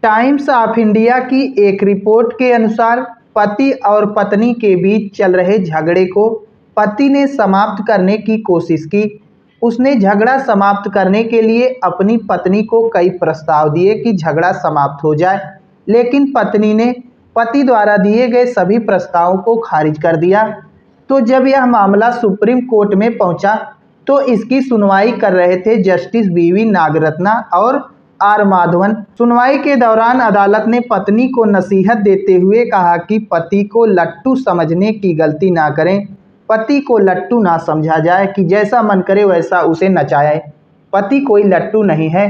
Times of India की एक report के अनुसार पति और पत्नी के बीच चल रहे झगड़े को पति ने समाप्त करने की कोशिश की। उसने झगड़ा समाप्त करने के लिए अपनी पत्नी को कई प्रस्ताव दिए कि झगड़ा समाप्त हो जाए, लेकिन पत्नी ने पति द्वारा दिए गए सभी प्रस्तावों को खारिज कर दिया। तो जब यह मामला सुप्रीम कोर्ट में पहुंचा तो इसकी सुनवाई कर रहे थे जस्टिस बीवी नागरत्ना और आर माधवन। सुनवाई के दौरान अदालत ने पत्नी को नसीहत देते हुए कहा कि पति को लट्टू समझने की गलती ना करें। पति को लट्टू ना समझा जाए कि जैसा मन करे वैसा उसे नचाए। पति कोई लट्टू नहीं है।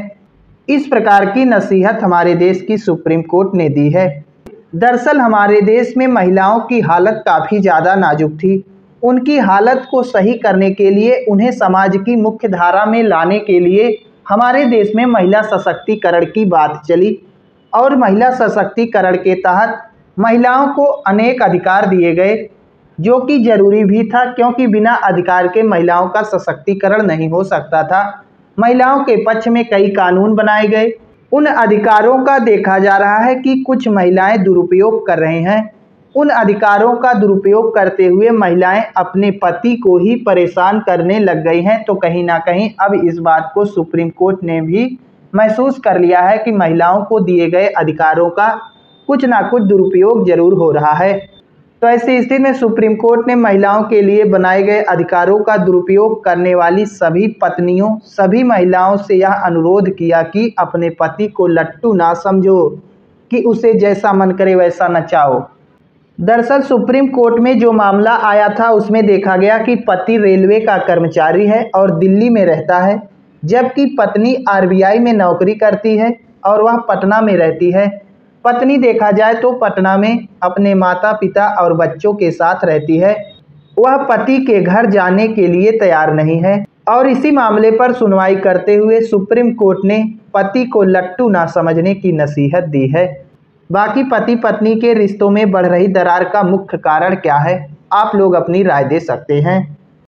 इस प्रकार की नसीहत हमारे देश की सुप्रीम कोर्ट ने दी है। दरअसल हमारे देश में महिलाओं की हालत काफ़ी ज़्यादा नाजुक थी। उनकी हालत को सही करने के लिए, उन्हें समाज की मुख्य धारा में लाने के लिए हमारे देश में महिला सशक्तिकरण की बात चली और महिला सशक्तिकरण के तहत महिलाओं को अनेक अधिकार दिए गए, जो कि जरूरी भी था, क्योंकि बिना अधिकार के महिलाओं का सशक्तिकरण नहीं हो सकता था। महिलाओं के पक्ष में कई कानून बनाए गए। उन अधिकारों का देखा जा रहा है कि कुछ महिलाएं दुरुपयोग कर रही हैं। उन अधिकारों का दुरुपयोग करते हुए महिलाएं अपने पति को ही परेशान करने लग गई हैं। तो कहीं ना कहीं अब इस बात को सुप्रीम कोर्ट ने भी महसूस कर लिया है कि महिलाओं को दिए गए अधिकारों का कुछ ना कुछ दुरुपयोग जरूर हो रहा है। तो ऐसी स्थिति में सुप्रीम कोर्ट ने महिलाओं के लिए बनाए गए अधिकारों का दुरुपयोग करने वाली सभी पत्नियों, सभी महिलाओं से यह अनुरोध किया कि अपने पति को लट्टू ना समझो कि उसे जैसा मन करे वैसा नचाओ। दरअसल सुप्रीम कोर्ट में जो मामला आया था उसमें देखा गया कि पति रेलवे का कर्मचारी है और दिल्ली में रहता है, जबकि पत्नी आरबीआई में नौकरी करती है और वह पटना में रहती है। पत्नी देखा जाए तो पटना में अपने माता पिता और बच्चों के साथ रहती है। वह पति के घर जाने के लिए तैयार नहीं है और इसी मामले पर सुनवाई करते हुए सुप्रीम कोर्ट ने पति को लट्टू ना समझने की नसीहत दी है। बाकी पति पत्नी के रिश्तों में बढ़ रही दरार का मुख्य कारण क्या है, आप लोग अपनी राय दे सकते हैं।